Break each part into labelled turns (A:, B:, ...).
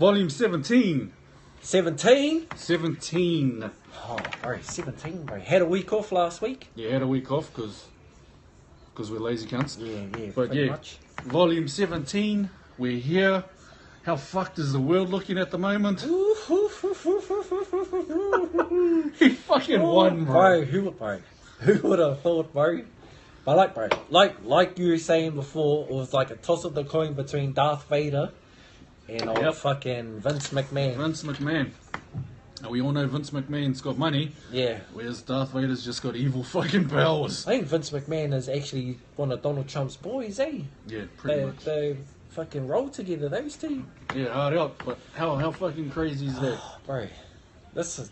A: Volume 17.
B: 17?
A: 17.
B: Oh, bro, 17, bro. Had a week off last week.
A: Yeah, had a week off because we're lazy cunts.
B: Yeah,
A: But
B: pretty
A: yeah,
B: much.
A: Volume 17. We're here. How fucked is the world looking at the moment? He fucking won, bro.
B: Who would have thought, bro? But like you were saying before, it was like a toss of the coin between Darth Vader and old fucking Vince McMahon.
A: Vince McMahon. Now, we all know Vince McMahon's got money.
B: Yeah.
A: Whereas Darth Vader's just got evil fucking powers.
B: I think Vince McMahon is actually one of Donald Trump's boys, eh?
A: Yeah, pretty much.
B: They fucking roll together, those two.
A: Yeah, hard out. But how fucking crazy is that?
B: Bro, this is,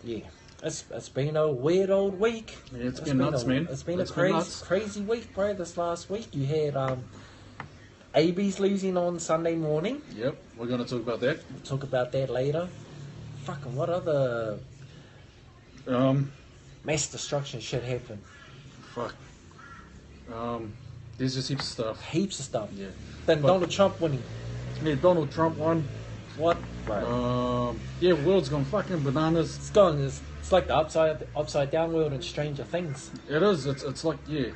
B: it's been a weird old week.
A: Yeah, it's been nuts, man.
B: It's been a crazy week, bro. This last week, you had AB's losing on Sunday morning.
A: Yep, we're going to talk about that.
B: We'll talk about that later. Fucking what other mass destruction shit happened?
A: Fuck. There's just heaps of stuff.
B: Heaps of stuff.
A: Yeah.
B: Then Donald Trump winning.
A: Yeah, Donald Trump won.
B: What, bro?
A: Yeah, world's gone fucking bananas.
B: It's gone. It's like the upside down world in Stranger Things.
A: It is. It's like, yeah.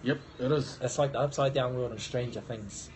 A: Yep, it is.
B: It's like the upside down world in Stranger Things.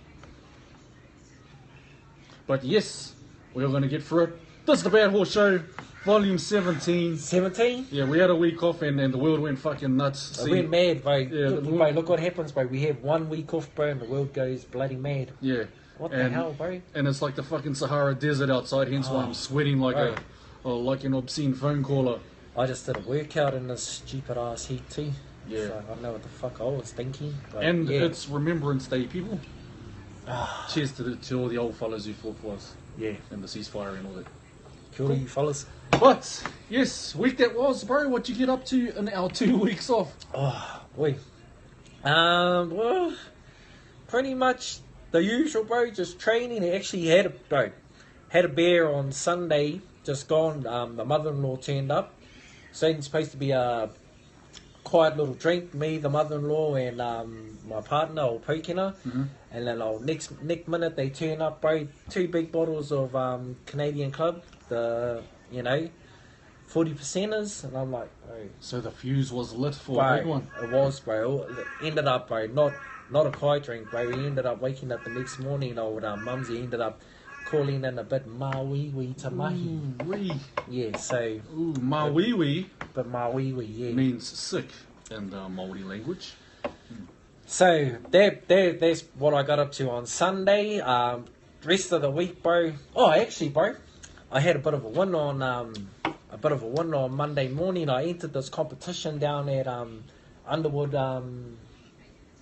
A: But yes, we're going to get through it. This is the Bad Horse Show, Volume 17.
B: 17?
A: Yeah, we had a week off and the world went fucking nuts.
B: It went mad, bro.
A: Yeah,
B: Look what happens, bro. We have 1 week off, bro, and the world goes bloody mad.
A: Yeah.
B: What the hell, bro?
A: And it's like the fucking Sahara Desert outside, hence why I'm sweating like like an obscene phone caller.
B: I just did a workout in this stupid ass heat too.
A: Yeah.
B: So I don't know what the fuck I was thinking. But
A: And
B: yeah.
A: it's Remembrance Day, people. Cheers to all the old fellas who fought for us.
B: Yeah.
A: And the ceasefire and all that.
B: Cool, you fellas.
A: But, yes, week that was, bro. What you get up to in our 2 weeks off?
B: Oh, boy. Well, pretty much the usual, bro. Just training. I actually had a bear on Sunday. Just gone. My mother-in-law turned up. So it's supposed to be a quiet little drink. Me, the mother-in-law, and my partner, old Pokina.
A: Mm-hmm.
B: And then next minute they turn up, bro. 2 big bottles of Canadian Club. The 40%ers, and I'm like, bro.
A: So the fuse was lit for a big one.
B: It was, bro. It ended up, bro, not a quiet drink, bro. We ended up waking up the next morning. Old Mumsy ended up calling in a bit ma-wee-wee to mahi.
A: Wee.
B: Yeah, so.
A: Ooh, ma-wee-wee.
B: But ma-wee-wee, yeah.
A: Means sick in the Māori language.
B: So that's what I got up to on Sunday. Rest of the week, bro. Oh, actually, bro, I had a bit of a win on Monday morning. I entered this competition down at Underwood.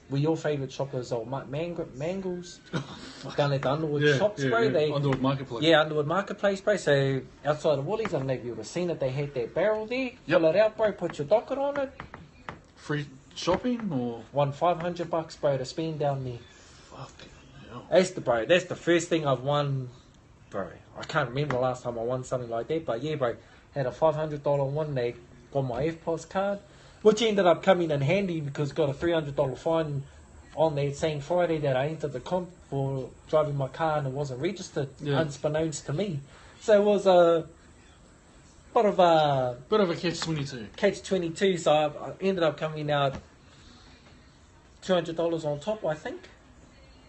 B: Where your favourite shop is, old Mangles. Down at the Underwood shops, bro.
A: Underwood Marketplace.
B: Yeah, Underwood Marketplace, bro. So outside of Woolies, I don't know if you would have seen it. They had that barrel there. Fill it out, bro. Put your docket on it.
A: Free shopping or?
B: Won $500, bro, to spend down there.
A: Fuck hell.
B: That's the first thing I've won, bro. I can't remember the last time I won something like that, but yeah, bro, had a $500 one. They got my FPOS card, which ended up coming in handy because got a $300 fine on that same Friday that I entered the comp for driving my car and it wasn't registered, unbeknownst to me. So it was a bit of a
A: catch-22.
B: Catch-22. So I ended up coming out $200 on top, I think.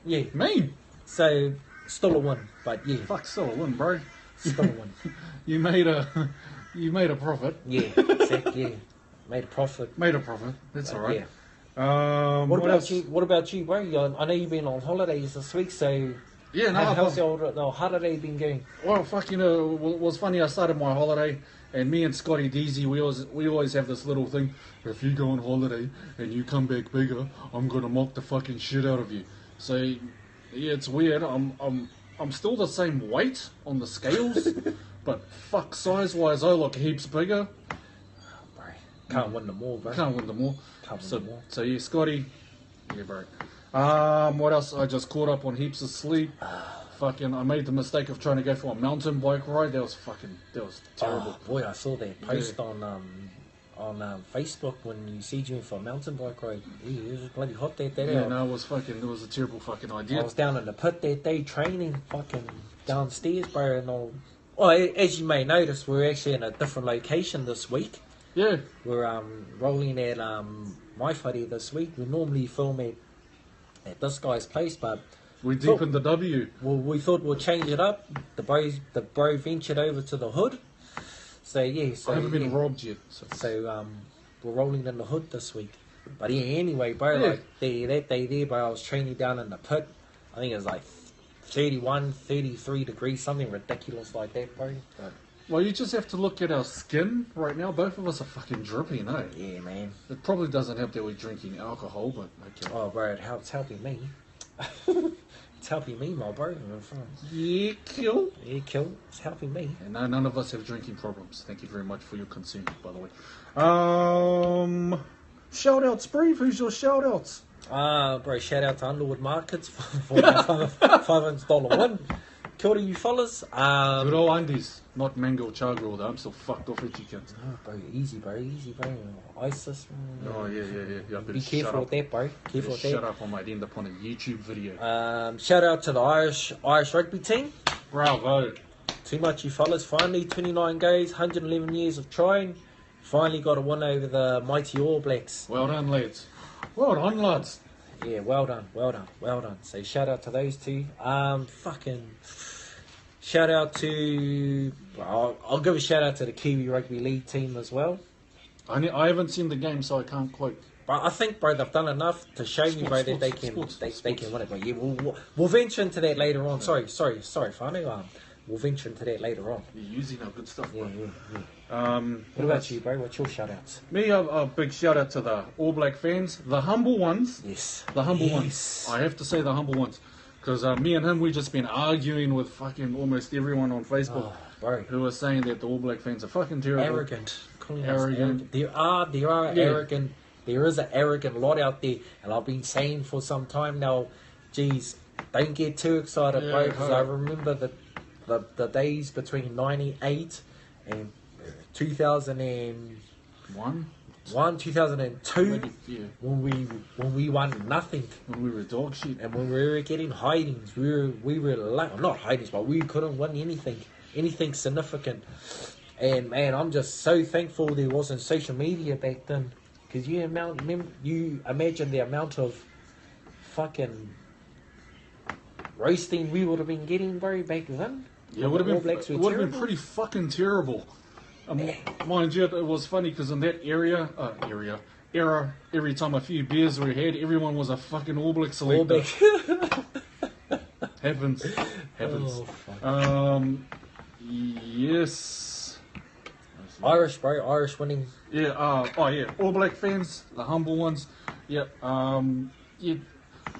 B: Yeah.
A: Mean.
B: So still a win, but yeah.
A: Fuck, still a win, bro.
B: Still a win.
A: You made a profit.
B: Yeah, exactly. Yeah. Made a profit.
A: That's all right.
B: Yeah. What about you? What about you, bro? I know you've been on holidays this week, so
A: yeah. No,
B: how's the holiday been going?
A: Well, fuck, it was funny. I started my holiday, and me and Scotty Deasy, we always have this little thing. If you go on holiday and you come back bigger, I'm gonna mock the fucking shit out of you. So yeah, it's weird. I'm still the same weight on the scales, but fuck, size-wise, I look heaps bigger.
B: Can't win them all, bro.
A: Can't win them all. So yeah, Scotty. Yeah, bro. What else? I just caught up on heaps of sleep. Fucking, I made the mistake of trying to go for a mountain bike ride. That was terrible.
B: Boy, I saw that post on Facebook when you see you for a mountain bike ride. Yeah, it was bloody hot that day.
A: Yeah, no, it was a terrible fucking
B: I
A: idea.
B: was down in the pit that day training, fucking downstairs, bro, and all. Well, as you may notice, we're actually in a different location this week.
A: Yeah.
B: We're rolling at my whare this week. We normally film at this guy's place, but
A: We deep in the W.
B: well, we thought we'll change it up. The bro ventured over to the hood. So yeah,
A: I haven't been robbed yet.
B: So we're rolling in the hood this week. But yeah, anyway, bro,
A: Yeah.
B: like that day there, bro, I was training down in the pit. I think it was like 31, 33 degrees, something ridiculous like that, bro. But,
A: Well, you just have to look at our skin right now. Both of us are fucking dripping, eh?
B: yeah, man.
A: It probably doesn't help that we're drinking alcohol, but okay.
B: Oh, bro, it's helping me. It's helping me, my bro.
A: Yeah, kill.
B: Yeah, kill. It's helping me.
A: And no, none of us have drinking problems. Thank you very much for your consent, by the way. Shout outs, Brave. Who's your shout outs?
B: Bro, shout out to Underwood Markets for that $500 win. Kia ora, you fellas.
A: Good old undies, not mango char-grill though. I'm still fucked off with chickens.
B: Oh, bro, easy, bro. ISIS.
A: Oh, yeah.
B: Be careful with that, bro. Careful with
A: Shut
B: that.
A: up, I might end up on a YouTube video.
B: Shout out to the Irish rugby team.
A: Bravo.
B: Too much, you fellas. Finally, 29 goes, 111 years of trying. Finally got a win over the mighty All Blacks.
A: Well done, lads. Well done, lads.
B: Yeah, well done. So shout out to those two. Fucking shout out to. Well, I'll give a shout out to the Kiwi Rugby League team as well.
A: I haven't seen the game, so I can't quite.
B: But I think, bro, they've done enough to show me, bro, that they can win it. But yeah, we'll venture into that later on. Sorry, Fano. We'll venture into that later on.
A: You're using our good stuff, bro.
B: Yeah.
A: What
B: What about you, bro? What's your shout outs?
A: Me, a big shout out to the All Black fans, the humble ones.
B: Yes.
A: The humble ones. I have to say the humble ones. Because me and him, we just been arguing with fucking almost everyone on Facebook
B: Bro.
A: who are saying that the All Black fans are fucking terrible.
B: Arrogant.
A: Arrogant.
B: There are
A: Yeah.
B: arrogant. There is an arrogant lot out there, and I've been saying for some time now, geez, don't get too excited,
A: Yeah,
B: bro, because I
A: huh.
B: remember the days between 98 and 2001,
A: One?
B: 2002,
A: Maybe, yeah.
B: when we won nothing.
A: When we were dog shit.
B: And when we were getting hidings, we were like, not hidings, but we couldn't win anything significant. And man, I'm just so thankful there wasn't social media back then, because you imagine the amount of fucking roasting we would have been getting, bro, back then.
A: Yeah, it would have been
B: terrible.
A: pretty fucking terrible. Mind you, it was funny because in that era, every time a few beers were had, everyone was a fucking All Black
B: All
A: selector.
B: back.
A: Happens.
B: Oh, fuck.
A: Yes.
B: Irish, bro, Irish winning.
A: Yeah. All Black fans, the humble ones. Yeah. Yeah.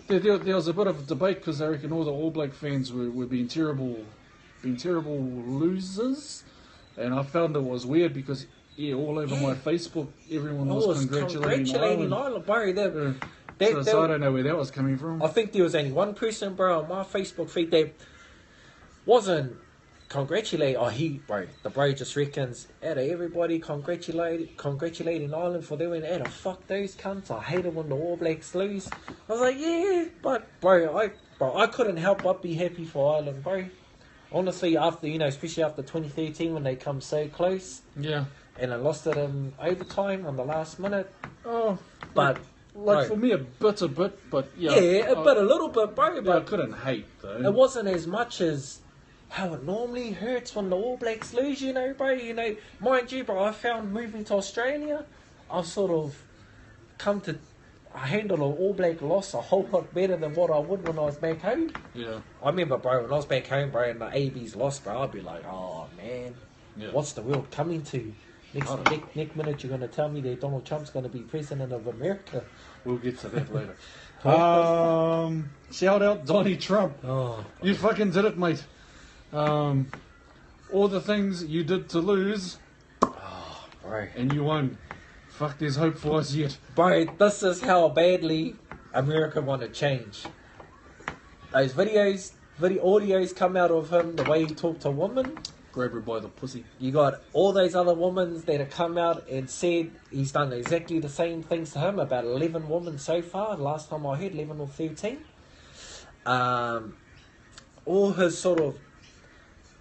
A: There was a bit of a debate because I reckon all the All Black fans were being terrible losers, and I found it was weird because all over my Facebook, everyone was congratulating Ireland.
B: Bro.
A: So I don't know where that was coming from.
B: I think there was only one person, bro, on my Facebook feed that wasn't congratulating. The bro just reckons out of everybody congratulating Ireland for their win. Out of fuck those cunts. I hate it when the All Blacks lose. I was like, yeah, but I couldn't help but be happy for Ireland, bro. Honestly, after especially after 2013 when they come so close.
A: Yeah.
B: And I lost it in overtime on the last minute.
A: Oh,
B: But
A: for me a bit, but yeah.
B: a little bit, bro.
A: Yeah, I
B: But
A: couldn't hate though.
B: it wasn't as much as how it normally hurts when the All Blacks lose, bro. Mind you, bro, I found moving to Australia, I've sort of come to handle an All Black loss a whole lot better than what I would when I was back home.
A: Yeah.
B: I remember, bro, when I was back home, bro, and the AB's lost, bro, I'd be like, oh, man, what's the world coming to? Next minute you're going to tell me that Donald Trump's going to be president of America.
A: We'll get to that later. Shout out Donnie Trump.
B: Oh,
A: You fucking did it, mate. All the things you did to lose,
B: bro.
A: and you won. Fuck, there's hope for us yet.
B: Bro, this is how badly America want to change. Those audios come out of him, the way he talked to women.
A: grab her by the pussy.
B: You got all those other women that have come out and said he's done exactly the same things to him. About 11 women so far. Last time I heard, 11 or 13. All his sort of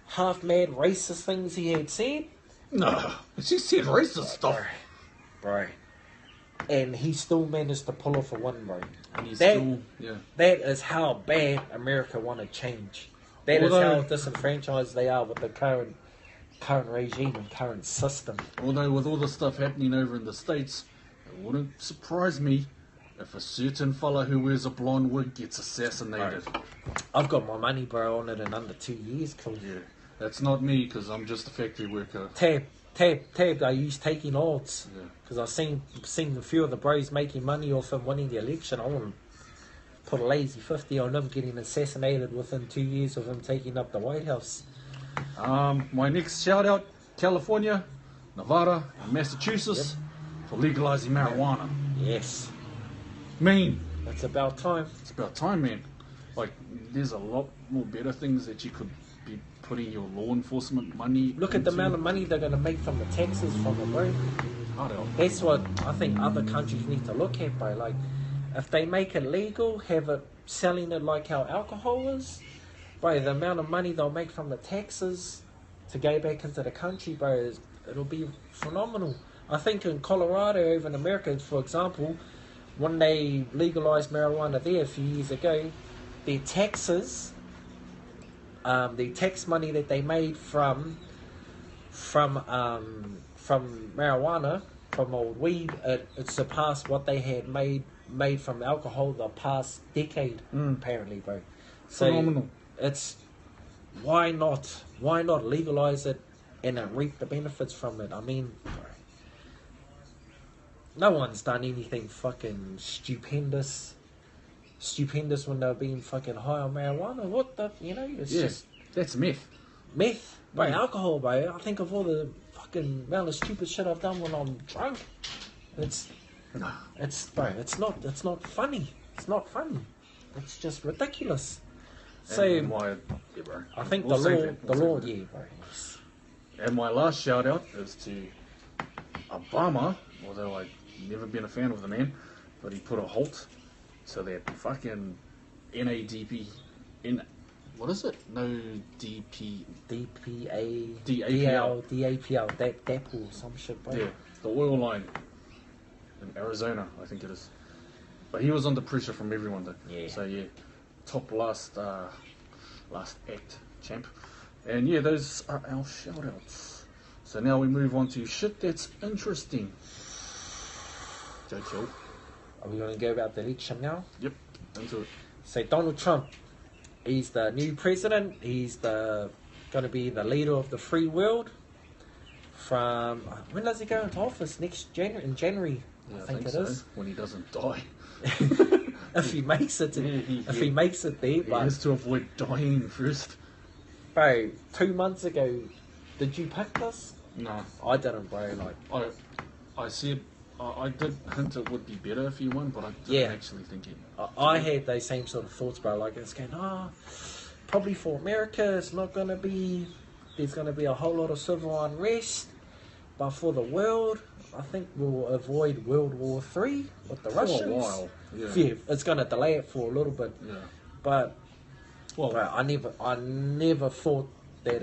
B: half-mad racist things he had said.
A: No, she said racist stuff.
B: Bro. And he still managed to pull off a win, bro.
A: And he's
B: That is how bad America want to change. That is how disenfranchised they are with the current regime and current system.
A: Although with all the stuff happening over in the States, it wouldn't surprise me if a certain fella who wears a blonde wig gets assassinated.
B: Bro, I've got my money, bro, on it in under 2 years, cool.
A: Yeah, that's not me because I'm just a factory worker.
B: Tab, I use taking odds. Because I've seen a few of the bros making money off him winning the election. I wouldn't put a lazy 50 on him getting assassinated within 2 years of him taking up the White House.
A: My next shout out, California, Nevada, and Massachusetts for legalizing marijuana.
B: Yes.
A: Mean.
B: It's about time.
A: It's about time, man. Like, there's a lot more better things that you could be putting your law enforcement money
B: Look at the amount of money they're going to make from the taxes from it, bro. That's what I think other countries need to look at, bro. Like, if they make it legal, have it selling it like how alcohol is, bro, the amount of money they'll make from the taxes to go back into the country, bro, it'll be phenomenal. I think in Colorado, over in America, for example, when they legalized marijuana there a few years ago, their taxes, the tax money that they made from marijuana, from old weed, it surpassed what they had made from alcohol the past decade, apparently, bro. So
A: phenomenal.
B: It's why not legalize it and reap the benefits from it? I mean, bro, no one's done anything fucking stupendous when they're being fucking high on marijuana. What the, it's just
A: that's meth.
B: Bro, alcohol, bro. I think of all the fucking amount of stupid shit I've done when I'm drunk. It's not funny. It's not funny. It's just ridiculous. So I think the law, yeah, bro.
A: And my last shout out is to Obama, although I've never been a fan of the man, but he put a halt to that fucking NADP, what is it? No DP...
B: DPA...
A: DAPL.
B: DAPL, DAPL or some shit, bro.
A: Yeah, the oil line in Arizona, I think it is. But he was under pressure from everyone though.
B: Yeah.
A: So yeah, top last act, champ. And yeah, those are our shout outs. So now we move on to shit that's interesting. Joe Chill.
B: Are we going to go about the election now?
A: Yep, into it.
B: So Donald Trump, he's the new president. He's going to be the leader of the free world. From when does he go into office? Next January? In January,
A: Yeah,
B: I think it
A: so.
B: is.
A: When he doesn't die.
B: If he makes it, he makes it there.
A: He
B: But
A: has to avoid dying first.
B: bro, 2 months ago, did you pick this?
A: No,
B: I didn't, bro. Like,
A: I said I did hint it would be better if he won, but I didn't actually think it.
B: I had those same sort of thoughts, bro. Like, it's going, probably for America, it's not going to be. There's going to be a whole lot of civil unrest, but for the world, I think we'll avoid World War III with the Russians.
A: For a while,
B: yeah, it's going to delay it for a little bit.
A: Yeah.
B: But
A: Well,
B: bro, I never thought that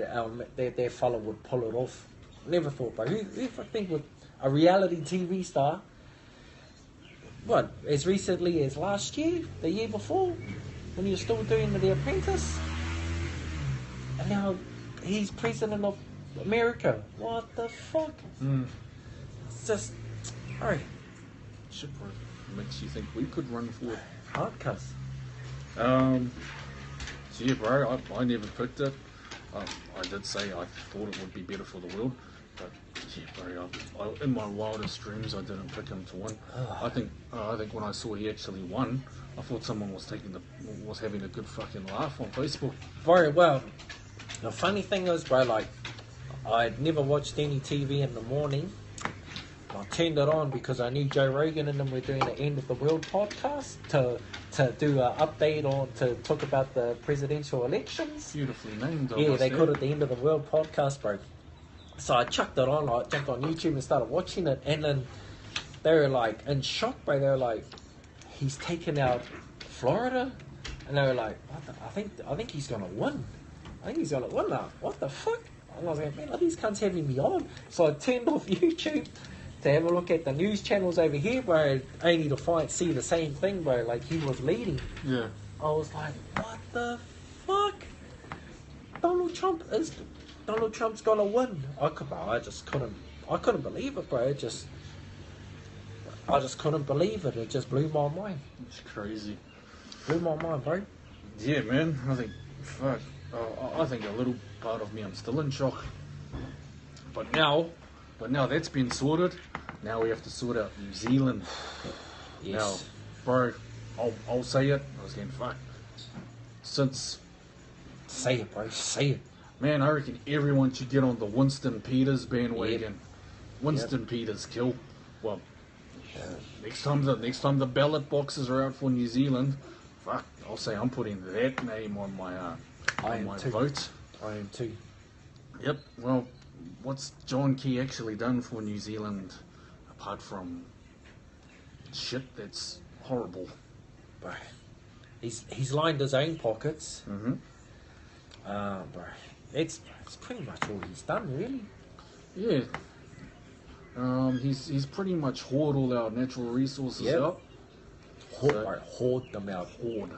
B: their fella would pull it off. Never thought, bro. Who I think with a reality TV star, what, as recently as last year, the year before, when you're still doing The Apprentice, and now he's president of America. What the fuck? It's just, alright.
A: shit, bro. Makes you think we could run for it.
B: Hard cuss.
A: So yeah, bro, I never picked it. I did say I thought it would be better for the world, but yeah, bro, I in my wildest dreams I didn't pick him to win. I think when I saw he actually won, I thought someone was having a good fucking laugh on Facebook.
B: Very well. The funny thing is, bro, like, I'd never watched any TV in the morning. I turned it on because I knew Joe Rogan and them were doing the End of the World podcast to to do an update on to talk about the presidential elections.
A: Beautifully named.
B: Yeah, they called it the End of the World podcast, bro. So I chucked it on, I jumped on YouTube and started watching it, and then they were like in shock, bro. They were like, he's taken out Florida, and they were like, what the, I think he's gonna win. I think he's gonna win now. What the fuck? And I was like, man, are these cunts having me on? So I turned off YouTube to have a look at the news channels over here, bro, only to see the same thing, bro. Like he was leading.
A: Yeah.
B: I was like, what the fuck? Donald Trump's gonna win. I just couldn't believe it, bro. I just couldn't believe it. It just blew my mind.
A: It's crazy.
B: Blew my mind, bro.
A: Yeah, man. I think, fuck. I think a little part of me, I'm still in shock. But now that's been sorted. Now we have to sort out New Zealand.
B: Yes.
A: Now, bro, I'll say it. I was getting fucked. Since,
B: Say it, bro. Say it.
A: man, I reckon everyone should get on the Winston Peters bandwagon. Winston Peters, kill. Well, next time the ballot boxes are out for New Zealand, fuck, I'll say I'm putting that name on my vote.
B: I am too.
A: Yep. Well, what's John Key actually done for New Zealand apart from shit that's horrible?
B: Bro. He's lined his own pockets.
A: Mm-hmm.
B: Bro. It's pretty much all he's done, really.
A: Yeah. He's pretty much hoard all our natural resources out.
B: Hoard them out.
A: Hoard.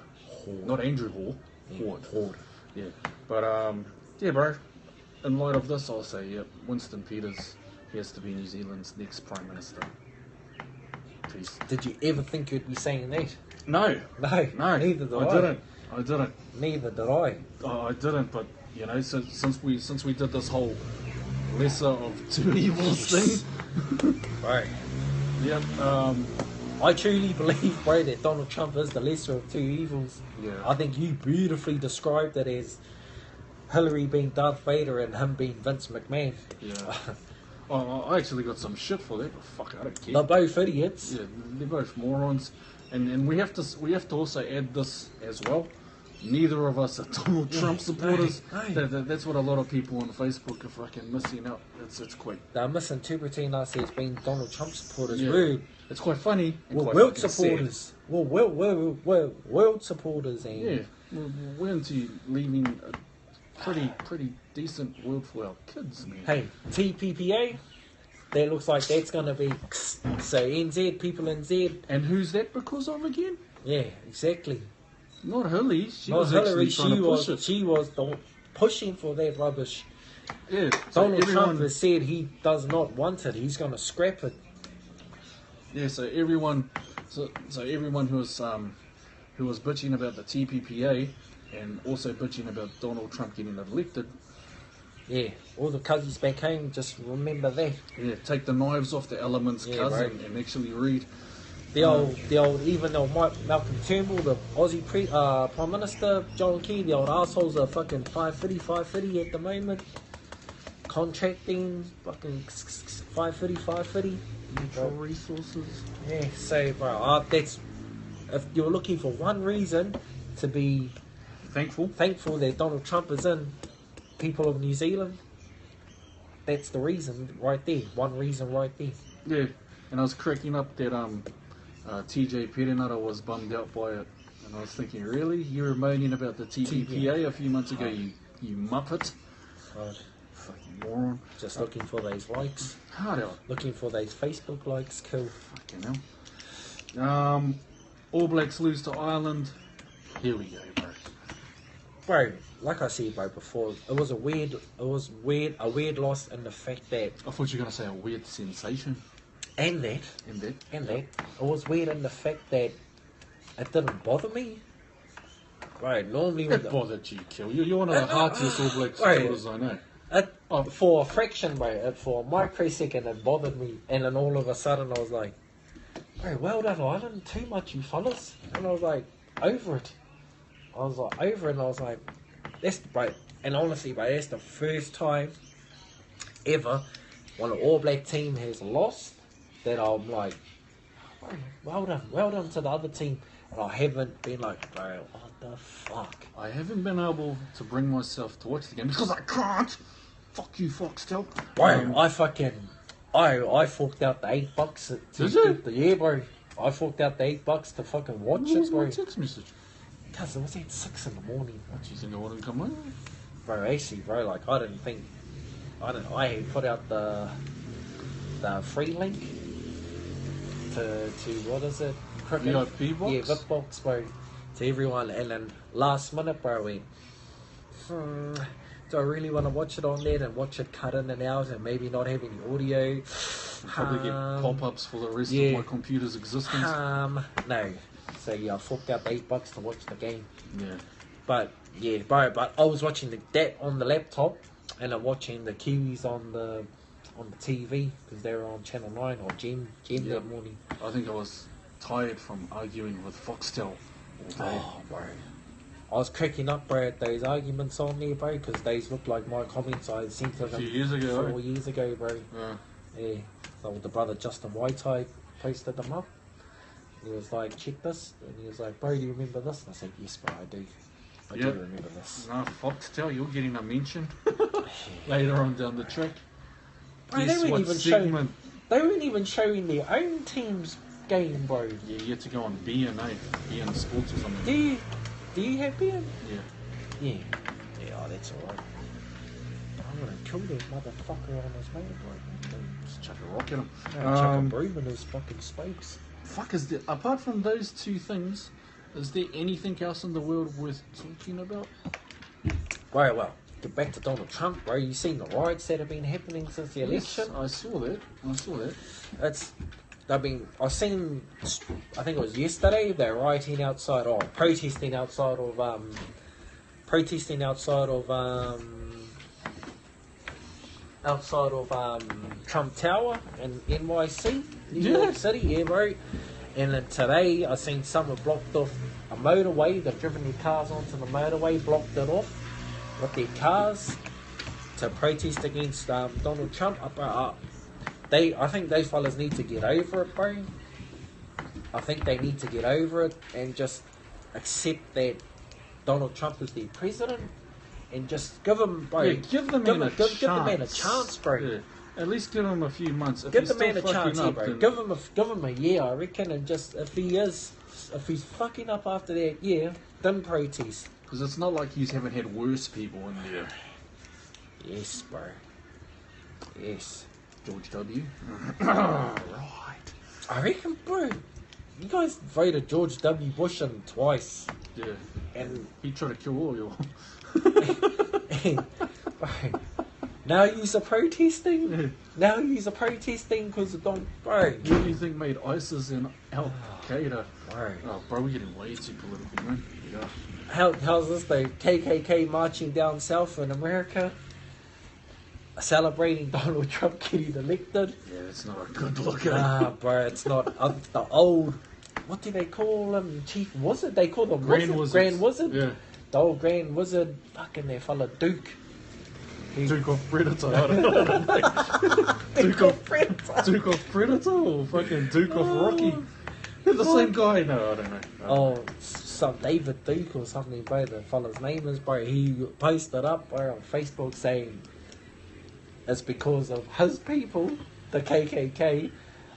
A: Not Andrew Hall.
B: Yeah,
A: Hoard. Yeah. But yeah, bro. In light of this, I'll say, yep, Winston Peters, he has to be New Zealand's next Prime Minister. Peace.
B: Did you ever think you'd be saying that?
A: No.
B: No. Neither did I.
A: I didn't.
B: Neither did I.
A: Oh, I didn't, but you know, since we did this whole lesser of two evils thing,
B: Right.
A: yep.
B: I truly believe, bro, that Donald Trump is the lesser of two evils.
A: Yeah.
B: I think you beautifully described it as Hillary being Darth Vader and him being Vince McMahon.
A: Yeah. Oh, I actually got some shit for that, but fuck, I don't care.
B: They're both idiots.
A: Yeah, they're both morons, and we have to also add this as well. Neither of us are Donald Trump supporters.
B: No.
A: That's what a lot of people on Facebook are fucking missing out. It's quite.
B: They're misinterpreting us as being Donald Trump supporters.
A: Yeah. It's quite funny. And
B: We're
A: quite
B: world
A: fucking
B: supporters.
A: sad.
B: We're world supporters. And
A: Yeah, we're into leaving a pretty decent world for our kids, man.
B: hey, TPPA, that looks like that's going to be... So NZ, people in Z.
A: And who's that because of again?
B: Yeah, exactly.
A: Not Hillary. She
B: Not
A: was
B: Hillary,
A: actually trying to push it.
B: she was pushing for that rubbish.
A: Yeah, so
B: Donald Trump
A: everyone,
B: has said he does not want it. He's going to scrap it.
A: yeah, so everyone who was bitching about the TPPA and also bitching about Donald Trump getting elected,
B: Yeah, all the cousins back home, just remember that.
A: yeah, take the knives off the elements,
B: Yeah,
A: cousin,
B: right.
A: and actually read.
B: The old, even though Malcolm Turnbull, the Aussie Prime Minister, John Key, the old assholes are fucking 550 at the moment. Contracting, fucking 550.
A: Natural resources.
B: Yeah, so bro, that's, if you're looking for one reason to be
A: Thankful.
B: that Donald Trump is in people of New Zealand, that's the reason right there. One reason right there.
A: Yeah, and I was cracking up that TJ Perenara was bummed out by it, and I was thinking, really, you were moaning about the TPPA a few months ago, you muppet,
B: God,
A: fucking moron.
B: just looking for those likes,
A: Hard out.
B: looking for those Facebook likes. Cool.
A: Fucking hell. All Blacks lose to Ireland. Here we go, bro.
B: Bro, like I said, bro, before, it was a weird loss in the fact that,
A: I thought you were gonna say a weird sensation.
B: and that, it was weird in the fact that it didn't bother me. Bro, normally when
A: It bothered you, Kill. You're one of the heartiest All Blacks supporters I know.
B: for a fraction, bro, for a microsecond, it bothered me, and then all of a sudden I was like, bro, well done, Ireland, too much, you fellas. And I was like, over it. I was like, over it, and I was like, that's, bro, and honestly, bro, that's the first time ever when an All Black team has lost that I'm like, bro, well done to the other team. And I haven't been like, bro, what the fuck?
A: I haven't been able to bring myself to watch the game because I can't. Fuck you, Foxtel.
B: Bro, I forked out the $8
A: Did you?
B: Yeah, bro. I forked out the $8 to fucking watch
A: What was
B: it,
A: my
B: bro.
A: text message?
B: Cause it was at 6 in the morning.
A: What, do you think I wouldn't come over?
B: Bro, actually, bro, like I had put out the free link to what is it? Cricket?
A: VIP box?
B: Yeah, VIP box, bro. To everyone, and then last minute, bro, we do I really want to watch it on there and watch it cut in and out and maybe not have any audio?
A: Probably get pop-ups for the rest of my computer's existence.
B: No. So yeah, I forked out the $8 to watch the game.
A: Yeah.
B: But yeah, bro. But I was watching that on the laptop, and I'm watching the Kiwis on the TV because they were on Channel 9 or Gem that morning.
A: I think I was tired from arguing with Foxtel all day.
B: Oh, bro. I was cracking up, bro, at those arguments on there, bro, because those looked like my comments I had seen to them
A: a few years ago.
B: 4 years ago, bro.
A: Yeah.
B: So the brother Justin Whiteye posted them up. He was like, check this. And he was like, bro, do you remember this? And I said, yes, bro, I do. I do remember this.
A: No, Foxtel, you're getting a mention later on down the track.
B: Bro, they weren't even showing their own team's game, bro.
A: Yeah, you had to go on BN Sports or something.
B: Do you have BN?
A: Yeah.
B: Yeah, oh, that's alright. I'm gonna kill that motherfucker on his motorbike.
A: Just chuck a rock at him.
B: Chuck a broom in his fucking spokes.
A: Fuck, apart from those two things, is there anything else in the world worth talking about?
B: Right, well, get back to Donald Trump, bro. You seen the riots that have been happening since the election?
A: Yes, I saw that.
B: I think it was yesterday, they're rioting outside, or protesting outside of Trump Tower in NYC, New York City, yeah, bro. And then today, I seen someone blocked off a motorway. They've driven their cars onto the motorway, blocked it off with their cars to protest against Donald Trump. I think those fellas need to get over it, bro. I think they need to get over it and just accept that Donald Trump is their president and just give him, bro.
A: Yeah, give the man a chance,
B: bro.
A: Yeah. At least give him a few months.
B: Give the man a chance, bro. Give him a year, I reckon, and just if he's fucking up after that year, then protest.
A: Because it's not like you haven't had worse people in there.
B: Yes, bro. Yes.
A: George W.
B: Right. I reckon, bro. You guys voted George W. Bush in twice.
A: Yeah.
B: And
A: he tried to kill all you.
B: Bro. Now you're protesting? Yeah. Now you're protesting because of Don, bro.
A: What do you think made ISIS and Al Qaeda?
B: Bro.
A: Oh, bro, we're getting way too political, man. Yeah.
B: How's this though? KKK marching down south in America, celebrating Donald Trump getting elected.
A: Yeah, it's not a good look.
B: Bro, it's not. The old, what do they call him? Chief Wizard? They call them
A: Grand
B: Wizard.
A: Yeah.
B: The old Grand Wizard, fucking their fella Duke.
A: Duke of Predator. I don't know. Duke of Predator. Duke of Predator or fucking Duke of Rocky. They're the same guy. No, I don't know.
B: Some David Duke or something, bro. The fella's name is, bro. He posted up, bro, on Facebook saying it's because of his people, the KKK,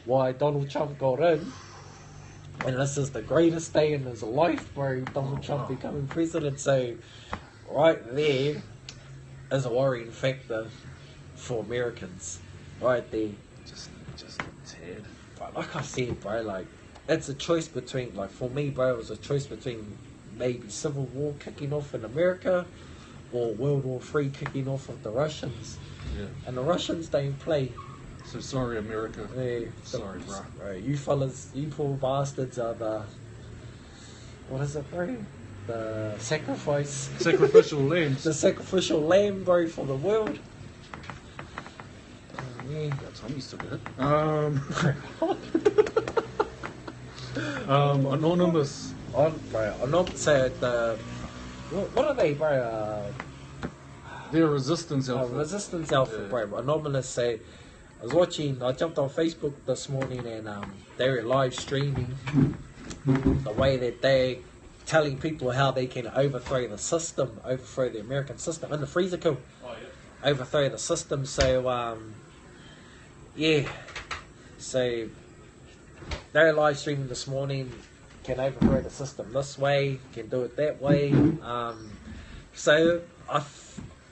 B: why Donald Trump got in. And this is the greatest day in his life, bro. Donald Trump becoming president. So, right there is a worrying factor for Americans. Right there.
A: Just a tad.
B: But like I said, bro, like, it's a choice between, like, for me, bro, it was a choice between maybe Civil War kicking off in America or World War III kicking off with the Russians.
A: Yeah.
B: And the Russians don't play.
A: So sorry, America.
B: Yeah,
A: sorry, bro.
B: Right, you fellas, you poor bastards are the, what is it, bro? The
A: sacrificial lambs.
B: The sacrificial lamb, bro, for the world. Yeah.
A: Tommy's took it. Anonymous.
B: Anonymous. What are they, bro?
A: They're a resistance outfit.
B: Resistance outfit, bro. Anonymous say, I jumped on Facebook this morning and they were live streaming the way that they telling people how they can overthrow the system, overthrow the American system, and the freezer kill, overthrow the system. So yeah, so they're live streaming this morning. Can overthrow the system this way, can do it that way. So I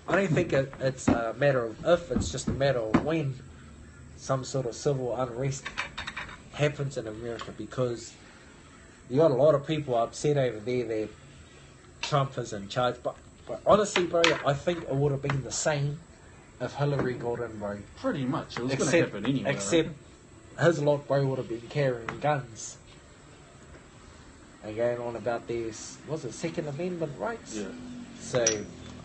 B: don't think it's a matter of if, it's just a matter of when some sort of civil unrest happens in America, because you got a lot of people upset over there that Trump is in charge. But honestly, bro, I think it would have been the same if Hillary got in, bro.
A: Pretty much. It was going to happen anyway.
B: Except his lot, bro, would have been carrying guns. And going on about this, was it Second Amendment rights?
A: Yeah.
B: So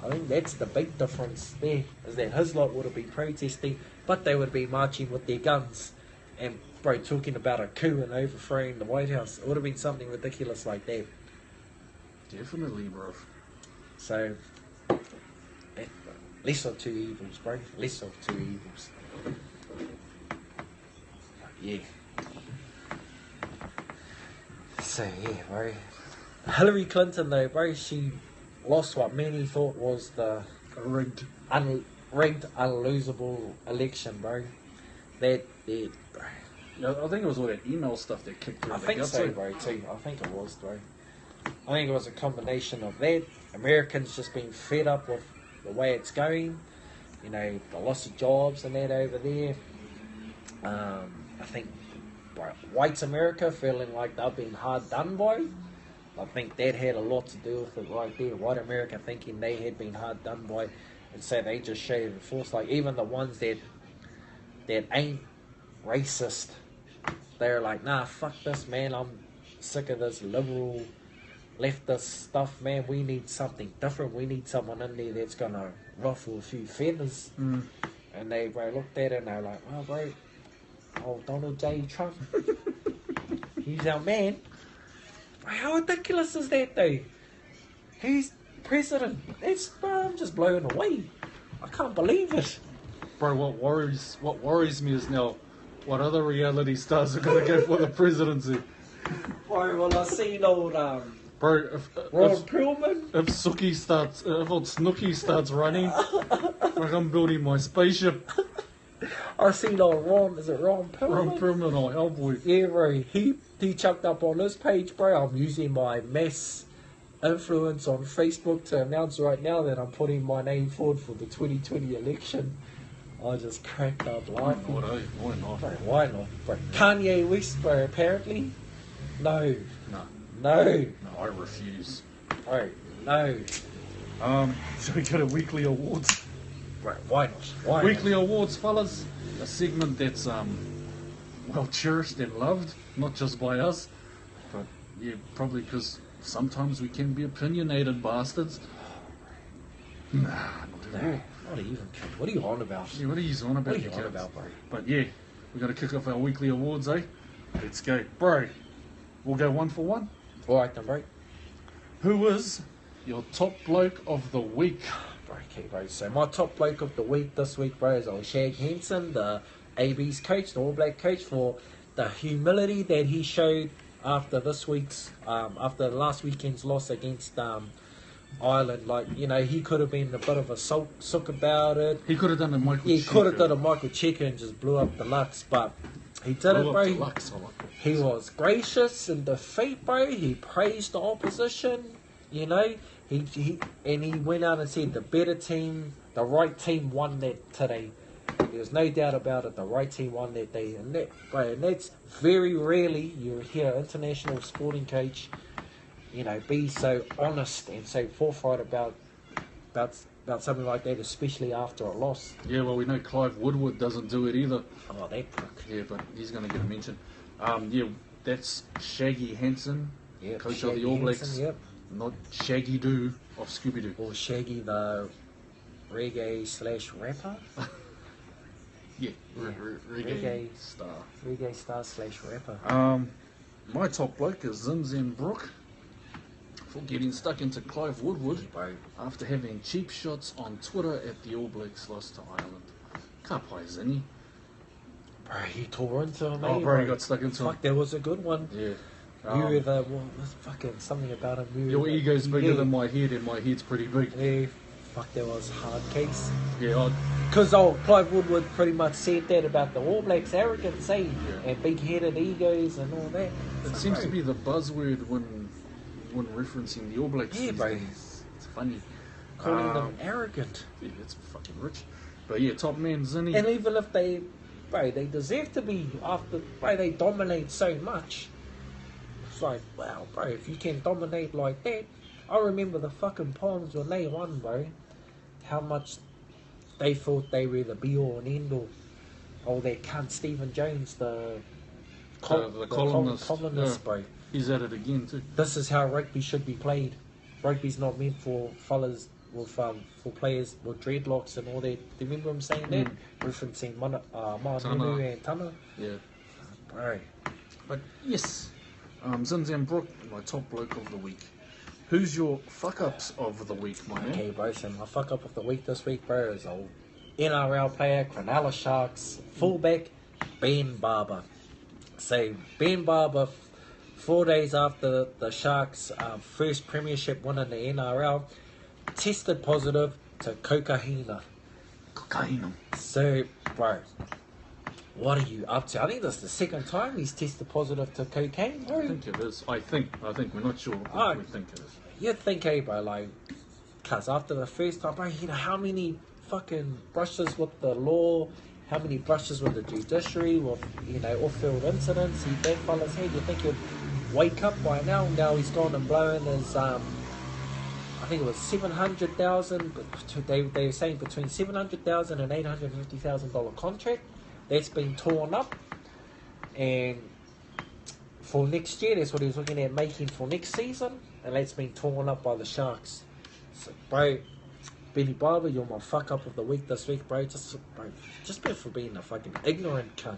B: I think that's the big difference there, is that his lot would have been protesting, but they would be marching with their guns. And bro, talking about a coup and overthrowing the White House, it would have been something ridiculous like that.
A: Definitely, bro.
B: So, less of two evils, bro. Less of two evils. Yeah. So, yeah, bro. Hillary Clinton, though, bro, she lost what many thought was the rigged, unlosable election, bro. That, bro.
A: Yeah, I think it was all that email stuff that kicked her.
B: I think so, bro, too. I think it was, bro. I think it was a combination of that. Americans just being fed up with the way it's going. You know, the loss of jobs and that over there. I think white America feeling like they've been hard done by. I think that had a lot to do with it right there. White America thinking they had been hard done by, and so they just showed force. Like even the ones that ain't racist, they're like, nah, fuck this, man. I'm sick of this liberal leftist stuff, man. We need something different. We need someone in there that's gonna ruffle a few feathers. And they looked at it and they're like, oh, bro, Donald J. Trump, he's our man. How ridiculous is that, though? He's president. I'm just blown away. I can't believe it.
A: Bro, what worries me is now what other reality stars are going to go for the presidency.
B: Bro, well, I seen old
A: Bro,
B: Ron Perlman.
A: If old Snooky starts running, like I'm building my spaceship.
B: I seen old Ron. Is it Ron Perlman?
A: Ron Perlman or Hellboy.
B: Yeah, bro. He chucked up on his page, bro. I'm using my mass influence on Facebook to announce right now that I'm putting my name forward for the 2020 election. I just cracked up laughing.
A: Why not?
B: Bro, why not? Bro, Kanye West, bro, apparently? No.
A: No, I refuse.
B: Bro, no.
A: So we got a weekly awards.
B: Bro, why not?
A: Weekly awards, fellas. A segment that's well cherished and loved, not just by us, but yeah, probably because sometimes we can be opinionated bastards. Nah, not at all.
B: Not even. What are you on about?
A: Yeah, what are you on about?
B: What are you on about, bro?
A: But yeah, we're gonna kick off our weekly awards, eh? Let's go, bro. We'll go one for one.
B: All right, then, bro.
A: Who is your top bloke of the week?
B: Okay, bro. So my top bloke of the week this week, bro, is old Shag Henson, the AB's coach, the All Black coach, for the humility that he showed after this week's, after last weekend's loss against Ireland. Like, you know, he could have been a bit of a sook about it.
A: He could have done a Michael.
B: He could have done a Michael Checker and just blew up the Lux, but he didn't, bro. He was gracious in defeat, bro. He praised the opposition. You know, he went out and said the better team, the right team won that today. There's no doubt about it. The right team won that day, and that's very rarely you hear an international sporting coach, you know, be so honest and so forthright about something like that, especially after a loss.
A: Yeah, well, we know Clive Woodward doesn't do it either.
B: Oh, that prick.
A: Yeah, but he's going to get a mention. Yeah, that's Shaggy Henson, coach
B: Shaggy
A: of the All Blacks.
B: Henson, yep.
A: Not Shaggy Doo of Scooby Doo.
B: Or Shaggy the reggae/rapper.
A: Yeah, reggae star.
B: Reggae star/rapper.
A: My top bloke is Zinzan Brook for getting stuck into Clive Woodward after having cheap shots on Twitter at the All Blacks loss to Ireland. Kapai Zinny.
B: Bro, he tore into him.
A: Oh, bro, he got stuck into him.
B: Fuck, that was a good one.
A: Yeah.
B: Mayweather, was fucking something about him. Mayweather.
A: Your ego's bigger than my head, and my head's pretty big.
B: Yeah, fuck, that was a hard case.
A: Yeah,
B: Because Clive Woodward pretty much said that about the All Blacks' arrogance, and big-headed egos and all that.
A: it seems to be the buzzword when referencing the All Blacks.
B: Yeah,
A: these
B: bro.
A: days. It's funny.
B: Calling them arrogant.
A: Yeah, it's fucking rich. But yeah, top man Zinni.
B: And even if they deserve to be after, they dominate so much. It's like, wow, bro, if you can dominate like that. I remember the fucking Palms when they won, bro. How much they thought they were the be-all and end-all. Oh, that cunt Stephen Jones, the columnist, bro.
A: He's at it again too.
B: This is how rugby should be played. Rugby's not meant for fellas with for players with dreadlocks and all that. Do you remember him saying that? Referencing Manunu and Tana.
A: Yeah.
B: Bro.
A: But yes, Zinzan Brook, my top bloke of the week. Who's your fuck-ups of the week, my man?
B: Okay, bro, so my fuck-up of the week this week, bro, is old NRL player, Cronulla Sharks, fullback, Ben Barber. So, Ben Barber, 4 days after the Sharks' first premiership win in the NRL, tested positive to cocaine.
A: Cocaine.
B: So, bro, what are you up to? I think that's the second time he's tested positive to cocaine, bro.
A: I think it is. I think. We're not sure.
B: Oh.
A: We think it is.
B: You'd think, hey, bro, like, cuz after the first time, bro, you know how many fucking brushes with the law, how many brushes with the judiciary, with, off-field incidents that fella's had. You think he'd wake up by now? Now he's gone and blown his, I think it was 700,000, they were saying between 700,000 and $850,000 contract. That's been torn up, and for next year, that's what he was looking at making for next season, and that's been torn up by the Sharks. So, bro, Benny Barber, you're my fuck up of the week this week, bro. Just been for being a fucking ignorant cunt.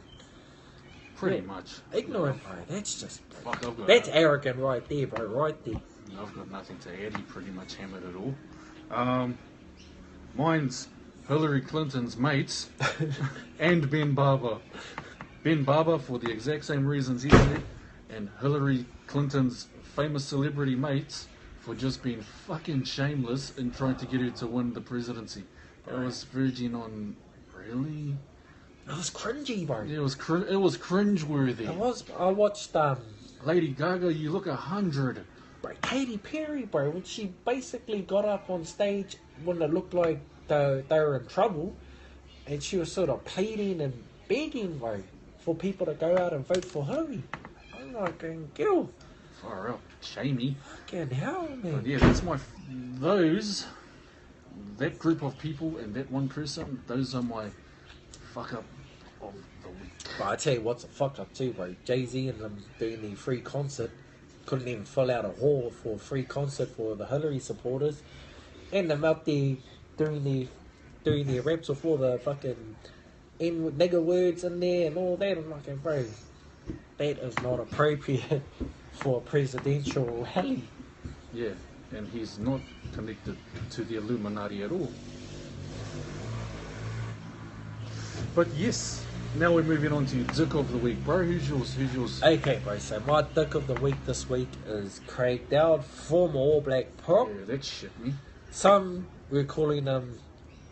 A: Pretty much.
B: Ignorant, bro. That's just,
A: Fuck,
B: that's arrogant right there, bro. Right there.
A: I've got nothing to add. He pretty much hammered it all. Mine's Hillary Clinton's mates and Ben Barber. Ben Barber for the exact same reasons he did, and Hillary Clinton's famous celebrity mates for just being fucking shameless in trying to get her to win the presidency. I was verging on, really?
B: It was cringy, bro.
A: Yeah, it was cringeworthy.
B: It was. I watched
A: Lady Gaga, you look 100.
B: Bro, Katy Perry, bro, when she basically got up on stage when it looked like they were in trouble, and she was sort of pleading and begging, bro, for people to go out and vote for Hillary. I'm like, girl.
A: Far out. Shamey.
B: Fucking hell, man.
A: But yeah, that's that group of people and that one person, those are my fuck up of the week.
B: But I tell you what's a fuck up too, bro. Jay-Z and them doing the free concert. Couldn't even fill out a hall for a free concert for the Hillary supporters. And them out there doing their raps with all the fucking nigger words in there and all that. I'm like, bro, that is not appropriate for a presidential rally.
A: Yeah, and he's not connected to the Illuminati at all. But yes, now we're moving on to Dick of the Week. Bro, who's yours?
B: Okay, bro, so my Dick of the Week this week is Craig Dowd, former All Black prop.
A: Yeah, that shit me.
B: Some we're calling him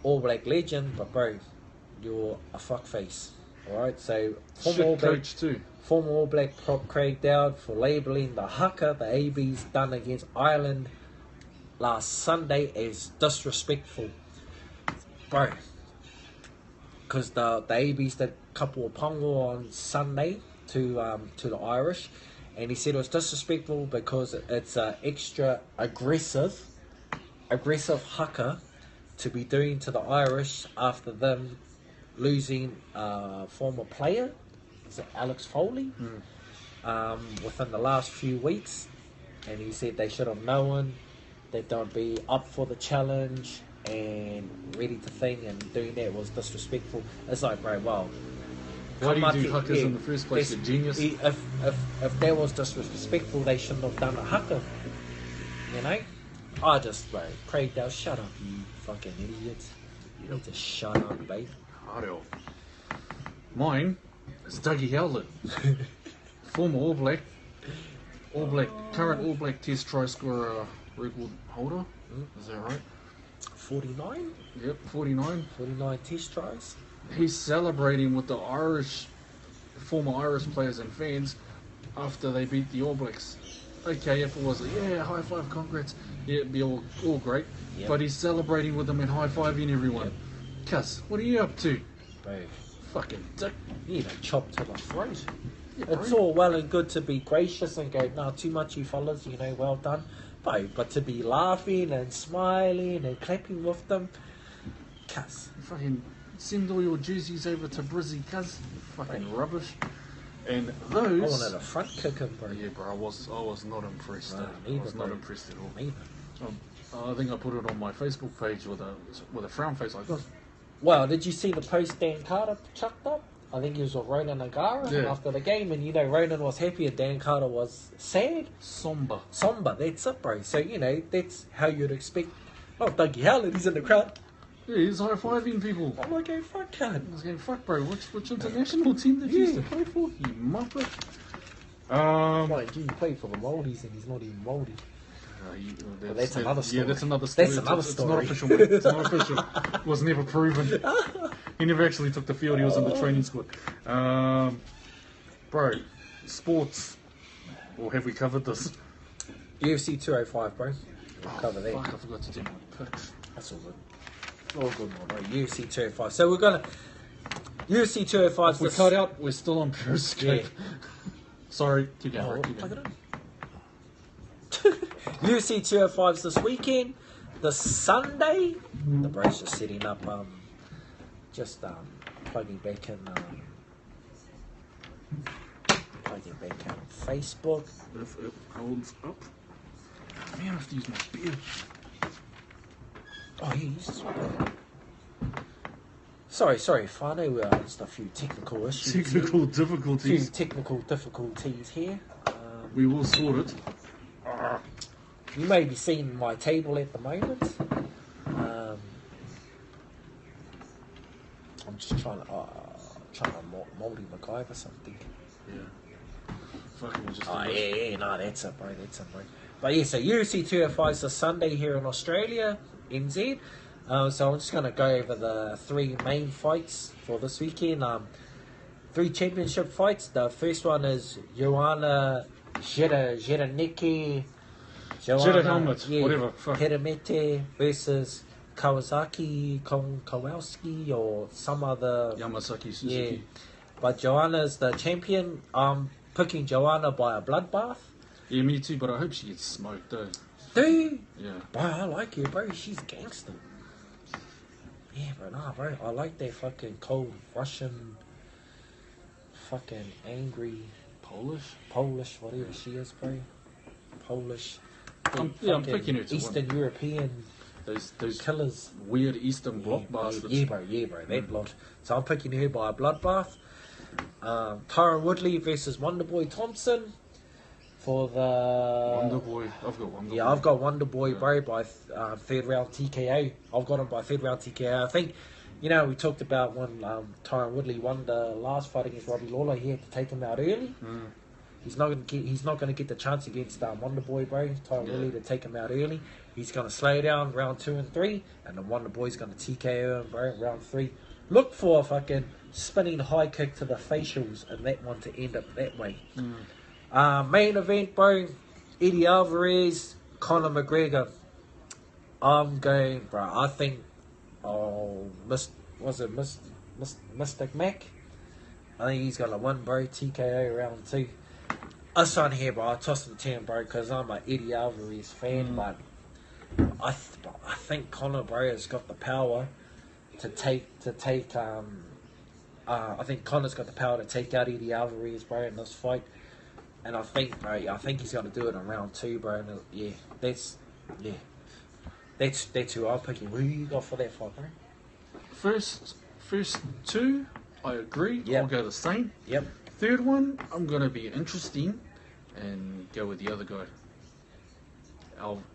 B: All Black legend, but bro, you're a fuckface. Alright, so former All Black prop Craig Dowd for labelling the haka the AB's done against Ireland last Sunday as disrespectful. Bro, because the AB's did a couple of pongo on Sunday to the Irish, and he said it was disrespectful because it's extra aggressive haka to be doing to the Irish after them losing a former player, is it Alex Foley, within the last few weeks, and he said they should have known that they'd be up for the challenge and ready to thing, and doing that was disrespectful. It's like, bro, well,
A: why do you do huckers in the first place, you genius?
B: If that was disrespectful, they shouldn't have done a haka, you know? I just, bro, Craig Dowd, shut up, you fucking idiots. You need to shut up, babe.
A: Mine is Dougie Howlett, former All Black, Current All Black Test try scorer record holder. Is that right?
B: 49?
A: Yep, 49.
B: 49 test tries.
A: He's celebrating with the former Irish players and fans after they beat the All Blacks. Okay, if it was high five, congrats, it'd be all great.
B: Yep.
A: But he's celebrating with them and high fiving everyone.
B: Yep.
A: Cuss, what are you up to?
B: Bro,
A: Fucking dick.
B: you know, chop to the throat.
A: Yeah,
B: It's
A: bro.
B: all well and good to be gracious and go, no, too much you fellas, you know, well done. But to be laughing and smiling and clapping with them, cuss.
A: Fucking send all your jerseys over to Brizzy, cuz. Fucking rubbish. And those.
B: I wanted a front kick him, bro.
A: Yeah, bro, I was not impressed.
B: No,
A: I
B: neither,
A: was not
B: bro.
A: impressed at all.
B: Neither.
A: I think I put it on my Facebook page with a frown face like this.
B: Well, did you see the post Dan Carter chucked up? I think he was with Ronan Nagara
A: Yeah.
B: after the game, and you know, Ronan was happy and Dan Carter was sad.
A: Somber.
B: Somber, that's it, bro. So, you know, that's how you'd expect. Oh, Dougie Howlett, he's in the crowd.
A: Yeah, he's high fiving people.
B: I'm like, hey, fuck,
A: I
B: cunt.
A: was going, fuck, bro, which international team did you used to play for? You muppet.
B: Mind you, he played for the Maldives and he's not even Maldives. That's another
A: Yeah,
B: story.
A: that's another story.
B: That's another
A: It's not
B: story.
A: official, mate. It's not official. It was never proven. He never actually took the field. He was in the training squad. Bro, sports. Or have we covered this?
B: UFC 205, bro. We'll cover that.
A: Fuck, I forgot to do my picks.
B: That's all good. All good, my bro. UFC 205. So we're going to... UFC 205 's
A: We
B: the...
A: cut out. We're still on Periscope.
B: Yeah.
A: Sorry. Keep going.
B: Oh,
A: Keep
B: plug
A: going.
B: it in. UFC 205's this weekend. The Sunday. The bro's just setting up, plugging back in, Facebook.
A: If it holds up. Man, I have to use my beard.
B: Oh, he's... Sorry, Fano. Just a few technical issues.
A: Technical
B: Few
A: difficulties.
B: technical difficulties here.
A: We will sort it.
B: You may be seeing my table at the moment. I'm just trying to mouldy MacGyver something.
A: Yeah. Fucking just.
B: Oh yeah, no, that's it, bro. But yeah, so UFC 205 is a Sunday here in Australia, NZ. So I'm just gonna go over the three main fights for this weekend. 3 championship fights. The first one is Joanna Jedinicki.
A: Jedi helmet, whatever, fuck.
B: Hedemete versus Kowalski or some other.
A: Yamasaki Suzuki.
B: Yeah. But Joanna's the champion. I'm picking Joanna by a bloodbath.
A: Yeah, me too, but I hope she gets smoked though.
B: Dude!
A: Yeah.
B: Bro, I like her, bro. She's gangster. Yeah, bro. I like that fucking cold Russian, fucking angry, Polish, whatever she is, bro. Polish.
A: I'm
B: fucking
A: picking her to
B: Eastern
A: win.
B: European
A: Those
B: killers.
A: weird Eastern block bastards.
B: Yeah, bro, that blood. So I'm picking her by a bloodbath. Tyron Woodley versus Wonderboy Thompson for the
A: Wonderboy. I've got Wonderboy.
B: Yeah, I've got Wonderboy, bro, by third round TKO. I've got him by third round TKO. I think, you know, we talked about when Tyron Woodley won the last fight against Robbie Lawler, he had to take him out early. He's not gonna get the chance against Wonderboy, bro. Tyron Woodley to take him out early. He's gonna slow down round 2 and 3, and the Wonderboy's gonna TKO him, bro, round 3. Look for a fucking spinning high kick to the facials and that one to end up that way. Main event, bro. Eddie Alvarez, Conor McGregor. I'm going, bro. I think, Mystic Mac? I think he's gonna win, bro. TKO round 2. Us on here, bro. I toss him 10, bro, because I'm an Eddie Alvarez fan, but I think Conor, bro, has got the power to take. I think Conor's got the power to take out Eddie Alvarez, bro, in this fight. And I think, bro, he's going to do it in round 2, bro. And that's who I'm picking. Who you got for that fight, bro?
A: First 2, I agree.
B: Yep.
A: I'll go the same.
B: Yep.
A: Third one, I'm gonna be interesting and go with the other guy,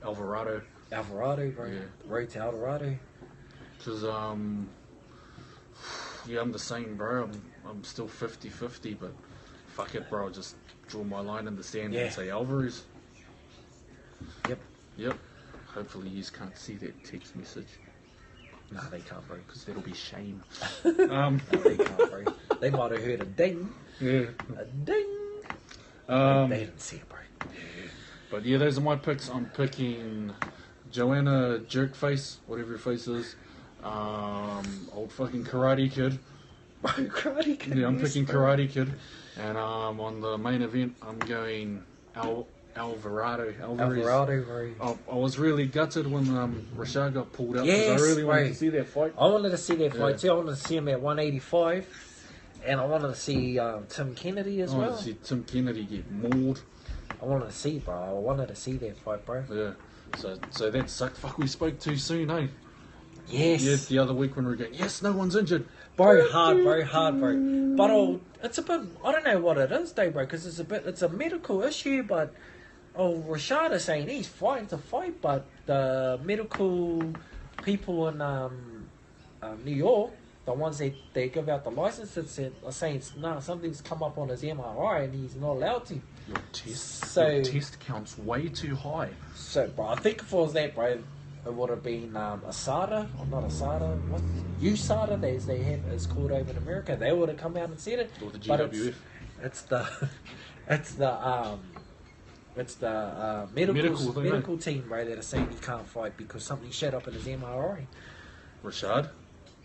A: Alvarado.
B: Alvarado, bro.
A: Yeah.
B: Road to Alvarado.
A: Because I'm the same, bro. I'm still 50-50, but fuck it, bro. I'll just draw my line in the sand
B: Yeah.
A: and say Alvarez.
B: Yep.
A: Yep. Hopefully you can't see that text message.
B: No, they can't, bro.
A: Because that'll be shame.
B: No, they can't, bro. They might have heard a ding.
A: Yeah.
B: A ding. They didn't see it, bro.
A: But yeah, those are my picks. I'm picking Joanna Jerkface, whatever her face is. Old fucking Karate Kid.
B: Karate Kid.
A: Yeah, I'm
B: yes,
A: picking
B: bro.
A: Karate Kid. And on the main event, I'm going Alvarado. Alvarez.
B: Alvarado, bro.
A: I was really gutted when Rashad got pulled out because
B: Yes,
A: I really wanted
B: right.
A: to see that fight.
B: I wanted to see that fight
A: Yeah.
B: too. I wanted to see him at 185. And I wanted to see Tim Kennedy as
A: I wanted
B: well.
A: to see Tim Kennedy get mauled.
B: I wanted to see, bro. I wanted to see that fight, bro.
A: Yeah. So that sucked. Fuck, we spoke too soon, eh?
B: Yes.
A: Yeah, the other week when we were going, yes, no one's injured.
B: Bro, hard, bro. But it's a bit, I don't know what it is, though, bro, because it's a medical issue, but Rashad is saying he's fighting to fight, but the medical people in New York, the ones that they give out the licenses, are saying, no, something's come up on his MRI and he's not allowed to.
A: Your test count's way too high.
B: So, bro, I think if it was that, bro, it would have been Asada, or not Asada, what? USADA, as they have, it's called over in America. They would have come out and said it.
A: Or the
B: But
A: GWF.
B: it's the
A: Medical thing,
B: medical team, bro, that are saying he can't fight because something shut up in his MRI.
A: Rashad,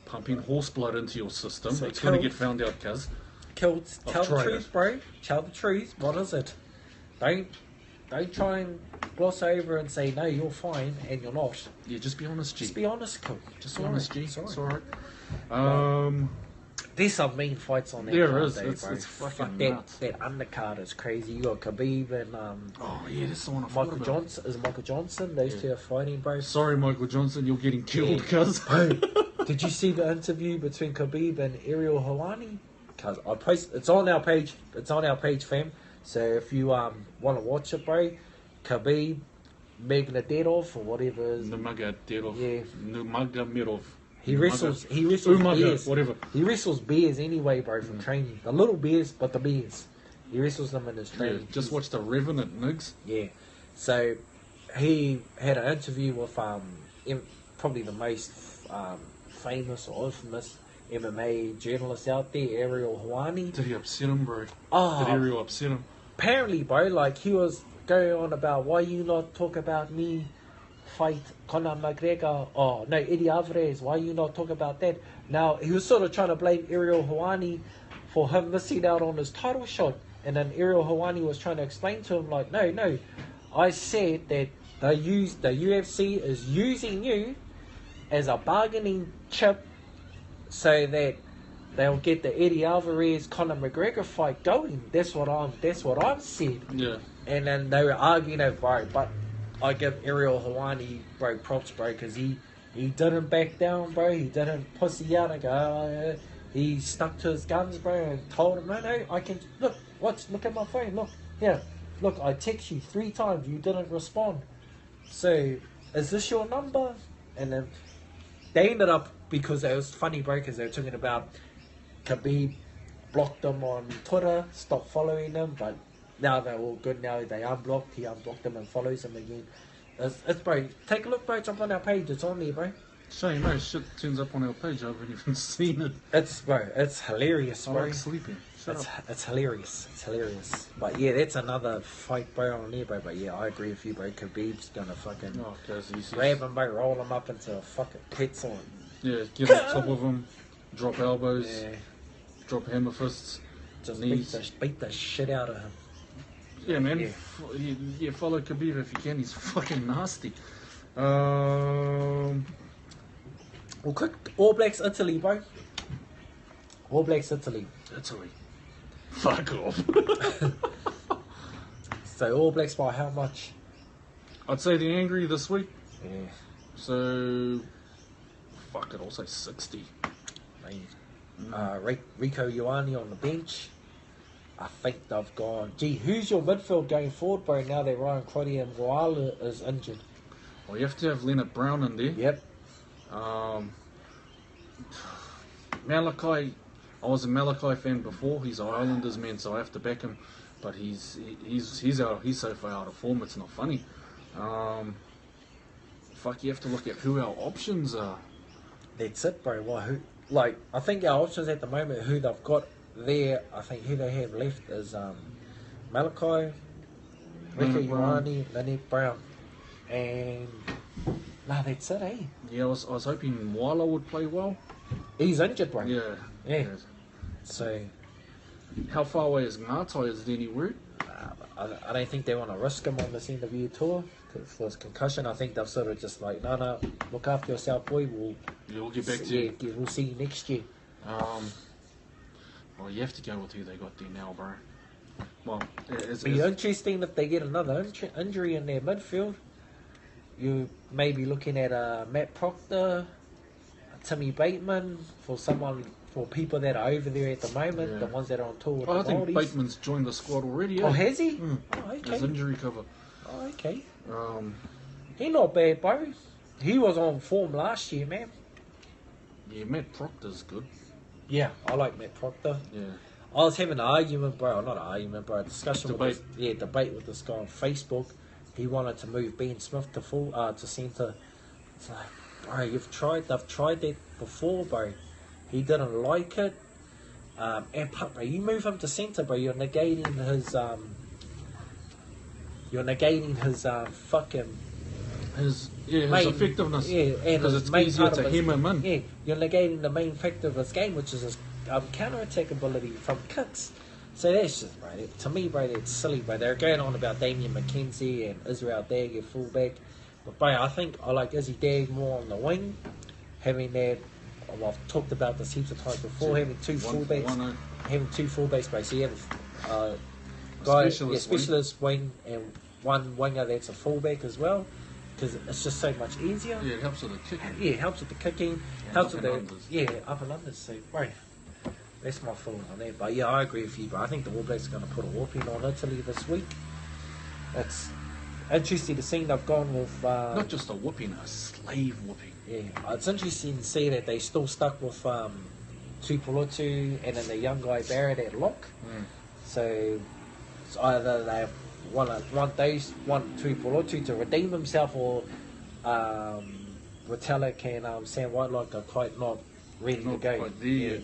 A: pumping horse blood into your system.
B: So
A: It's going to
B: cool.
A: get found out, cuz.
B: Tell the
A: tried
B: truth,
A: it.
B: bro. Tell the truth. What is it? Don't try and gloss over and say no, you're fine, and you're not.
A: Yeah, just be honest, G.
B: Just be honest, cool.
A: Just be honest, G.
B: Sorry.
A: It's alright.
B: There's some mean fights on that.
A: There
B: card,
A: is.
B: though,
A: It's
B: bro.
A: fucking
B: Fuck
A: nuts.
B: that undercard is crazy. You got Khabib and
A: Oh, yeah, that's the one I forgot
B: Michael
A: about.
B: Johnson. Is Michael Johnson? Those two are fighting, bro.
A: Sorry, Michael Johnson, you're getting killed,
B: Yeah.
A: cuz.
B: Did you see the interview between Khabib and Ariel Helwani? Cause I post. It's on our page. It's on our page, fam. So if you want to watch it, bro, Khabib, Magnadedov or whatever.
A: Nurmagomedov.
B: Yeah.
A: Nurmagomedov.
B: He wrestles bears.
A: Whatever.
B: He wrestles bears anyway, bro, from training. The little bears, but the bears. He wrestles them in his
A: Yeah,
B: training.
A: just watch The Revenant, Nigs.
B: Yeah. So he had an interview with probably the most famous or infamous MMA journalist out there, Ariel Helwani.
A: Did he upset him, bro?
B: Oh,
A: Did Ariel upset him?
B: apparently, bro, like he was going on about why you not talk about me fight Conor McGregor. Oh no, Eddie Alvarez. Why you not talk about that? Now he was sort of trying to blame Ariel Helwani for him missing out on his title shot, and then Ariel Helwani was trying to explain to him like, no, I said that the UFC is using you as a bargaining chip so that they'll get the Eddie Alvarez Conor McGregor fight going. That's what I've said.
A: Yeah.
B: And then they were arguing over it, but I give Ariel Helwani, bro, props, bro, because he didn't back down, bro. He didn't pussy out and go, he stuck to his guns, bro, and told him, no, I can, look at my phone, look, I text you 3 times, you didn't respond. So, is this your number? And then they ended up, because it was funny, bro, because they were talking about Khabib blocked them on Twitter, stopped following them, but now they're all good. Now they unblocked. He unblocked them and follows them again. It's bro. Take a look, bro. Jump on our page. It's on there, bro.
A: Shame, no shit turns up on our page. I haven't even seen it.
B: It's hilarious,
A: I
B: bro.
A: like sleeping. Shut up.
B: It's hilarious. It's hilarious. But yeah, that's another fight, bro, on there, bro. But yeah, I agree with you, bro. Khabib's gonna fucking
A: Oh, guys,
B: grab him, bro, roll him up into a fucking pretzel.
A: Yeah, get on top of him, drop elbows,
B: Yeah,
A: drop hammer fists,
B: just
A: knees.
B: beat the shit out of him.
A: Yeah, man.
B: Yeah.
A: Follow Khabib if you can. He's fucking nasty.
B: Well, quick, All Blacks Italy, bro. All Blacks Italy.
A: Italy. Fuck off.
B: So All Blacks by how much?
A: I'd say the angry this week.
B: Yeah,
A: So, fuck it. I'll say 60.
B: Rico Ioane on the bench. I think they've gone. Gee, who's your midfield going forward, bro? Now that Ryan Crotty and Moala is injured.
A: Well, you have to have Leonard Brown in there.
B: Yep.
A: Malachi I was a Malachi fan before. He's an Islanders man, so I have to back him. But he's so far out of form. It's not funny. You have to look at who our options are.
B: That's it, bro. I think our options at the moment, who they've got there, I think who they have left is Malachi, Ricky Ioane, Lynette Brown, and that's it, eh?
A: Yeah, I was hoping Weiler would play well.
B: He's injured, bro.
A: Yeah. So, how far away is Ngatai? Is there any word?
B: I don't think they want to risk him on this end of year tour for his concussion. I think they've sort of just like, no, look after yourself, boy.
A: We'll get back to you.
B: Yeah, we'll see you next year.
A: Well, you have to go with who they got there now, bro. Well,
B: it'd be interesting if they get another injury in their midfield. You may be looking at Matt Proctor, Timmy Bateman, for people that are over there at the moment, the ones that are on tour with the
A: I think
B: Maldies.
A: Bateman's joined the squad already.
B: Oh, has he?
A: Oh,
B: okay.
A: His injury cover.
B: Oh, okay. He not bad, bro. He was on form last year, man.
A: Yeah, Matt Proctor's good.
B: Yeah, I like Matt Proctor.
A: Yeah.
B: I was having an argument, bro. Not an argument, bro. A discussion
A: Debate.
B: Debate with this guy on Facebook. He wanted to move Ben Smith to centre. It's like, bro, they've tried that before, bro. He didn't like it. And bro, you move him to centre, bro. You're negating his fucking
A: His effectiveness.
B: Yeah, and
A: because
B: his
A: it's
B: main
A: easier
B: part
A: to
B: of his,
A: hem him in.
B: Yeah, you're negating the main factor of his game, which is his counter-attack ability from kicks. So that's just, bro, to me, bro, that's silly, bro. They're going on about Damien McKenzie and Israel Dag at fullback. But, bro, I think I like Izzy Dag more on the wing. Having that, I've talked about this heaps of times before, having two fullbacks, bro. So you have a specialist wing and one winger that's a fullback as well. Because it's just so much easier.
A: Yeah, it helps with the kicking.
B: Yeah, it helps with the kicking. Helps with up and unders. So, bro, that's my feeling on that. But yeah, I agree with you, bro. I think the All Blacks are going to put a whooping on Italy this week. It's interesting to see they've gone with...
A: not just a whooping, a slave whooping.
B: Yeah, it's interesting to see that they still stuck with Tuipulotu and then the young guy Barrett at lock. So it's either they want Tuipulotu to redeem himself, or Retallick and Sam Whitelock are quite not ready to go.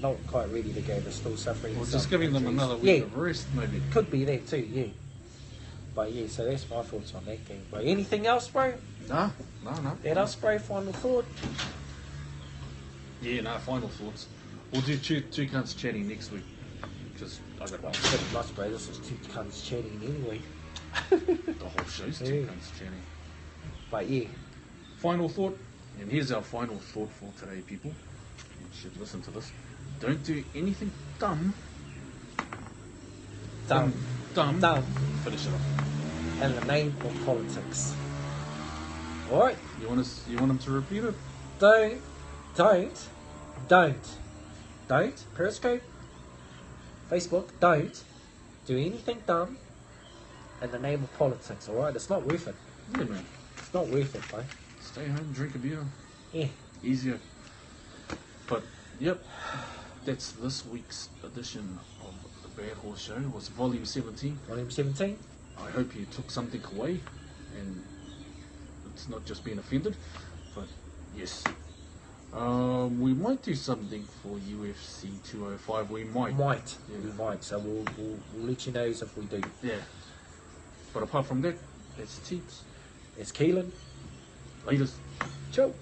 B: Not quite ready to go. They're still suffering.
A: Or just giving them another week of rest, maybe.
B: Could be that too, yeah. But yeah, so that's my thoughts on that game, bro. Anything else, bro?
A: No.
B: That us, bro, final thought?
A: Yeah, no, final thoughts. We'll do two cunts chatting next week. Because I got
B: Well, pretty much, bro. This is two cunts chatting anyway.
A: the whole show's two cunts chatting.
B: But yeah.
A: Final thought, and here's our final thought for today, people. You should listen to this. Don't do anything dumb.
B: Dumb.
A: Finish it off.
B: In the name of politics. Alright?
A: You want him to repeat it?
B: Don't, Periscope, Facebook, don't do anything dumb in the name of politics, alright? It's not worth it.
A: Yeah, man.
B: It's not worth it, bro.
A: Stay home, drink a beer.
B: Yeah.
A: Easier. But, yep, that's this week's edition of the Bad Horse Show. It was volume 17.
B: Volume 17?
A: I hope you took something away, and it's not just being offended, but yes. We might do something for UFC 205. We might.
B: We might. So we'll let you know if we do.
A: Yeah. But apart from that, it's Teeps.
B: It's Keelan.
A: Latest.
B: Ciao.